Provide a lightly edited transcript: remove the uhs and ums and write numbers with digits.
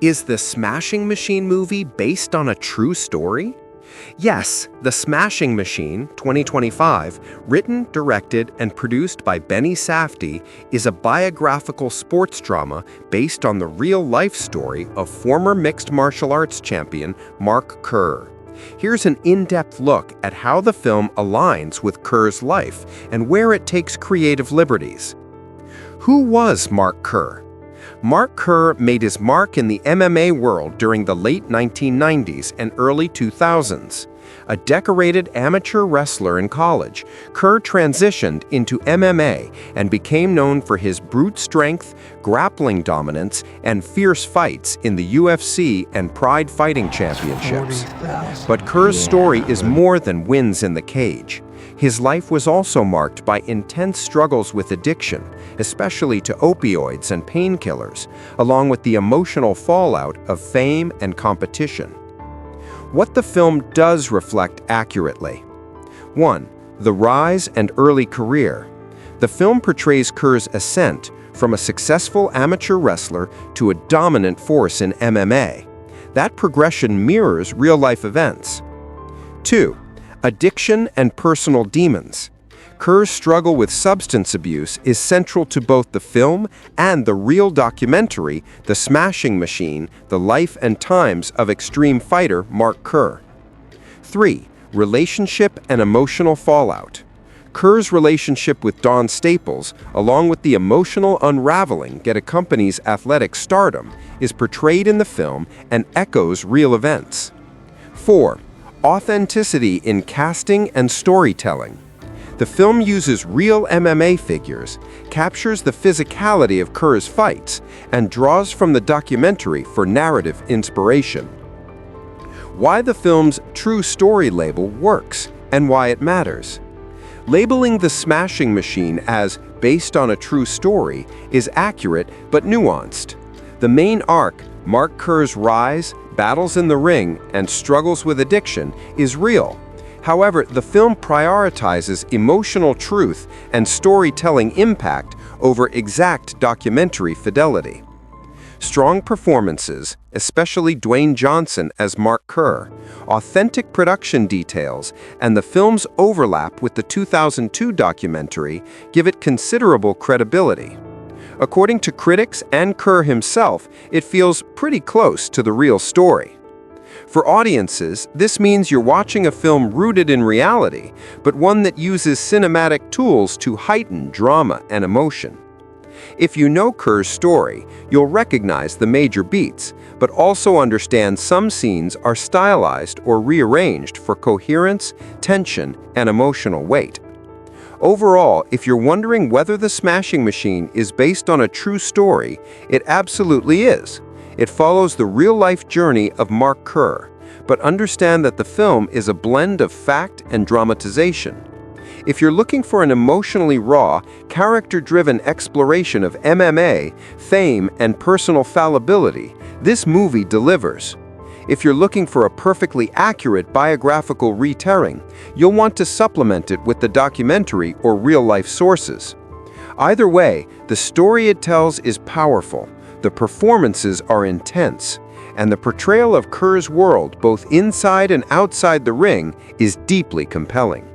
Is the Smashing Machine movie based on a true story? Yes, The Smashing Machine, 2025, written, directed, and produced by Benny Safdie, is a biographical sports drama based on the real-life story of former mixed martial arts champion Mark Kerr. Here's an in-depth look at how the film aligns with Kerr's life and where it takes creative liberties. Who was Mark Kerr? Mark Kerr made his mark in the MMA world during the late 1990s and early 2000s. A decorated amateur wrestler in college, Kerr transitioned into MMA and became known for his brute strength, grappling dominance, and fierce fights in the UFC and Pride Fighting Championships. But Kerr's story is more than wins in the cage. His life was also marked by intense struggles with addiction, especially to opioids and painkillers, along with the emotional fallout of fame and competition. What the film does reflect accurately. 1. The rise and early career. The film portrays Kerr's ascent from a successful amateur wrestler to a dominant force in MMA. That progression mirrors real-life events. 2. Addiction and personal demons. Kerr's struggle with substance abuse is central to both the film and the real documentary, The Smashing Machine, The Life and Times of Extreme Fighter Mark Kerr. 3. Relationship and emotional fallout. Kerr's relationship with Dawn Staples, along with the emotional unraveling that accompanies athletic stardom, is portrayed in the film and echoes real events. 4. Authenticity in casting and storytelling. The film uses real MMA figures, captures the physicality of Kerr's fights, and draws from the documentary for narrative inspiration. Why the film's true story label works and why it matters. Labeling The Smashing Machine as based on a true story is accurate but nuanced. The main arc, Mark Kerr's rise, battles in the ring, and struggles with addiction, is real. However, the film prioritizes emotional truth and storytelling impact over exact documentary fidelity. Strong performances, especially Dwayne Johnson as Mark Kerr, authentic production details, and the film's overlap with the 2002 documentary give it considerable credibility. According to critics and Kerr himself, it feels pretty close to the real story. For audiences, this means you're watching a film rooted in reality, but one that uses cinematic tools to heighten drama and emotion. If you know Kerr's story, you'll recognize the major beats, but also understand some scenes are stylized or rearranged for coherence, tension, and emotional weight. Overall, if you're wondering whether The Smashing Machine is based on a true story, it absolutely is. It follows the real-life journey of Mark Kerr, but understand that the film is a blend of fact and dramatization. If you're looking for an emotionally raw, character-driven exploration of MMA, fame, and personal fallibility, this movie delivers. If you're looking for a perfectly accurate biographical retelling, you'll want to supplement it with the documentary or real-life sources. Either way, the story it tells is powerful, the performances are intense, and the portrayal of Kerr's world, both inside and outside the ring, is deeply compelling.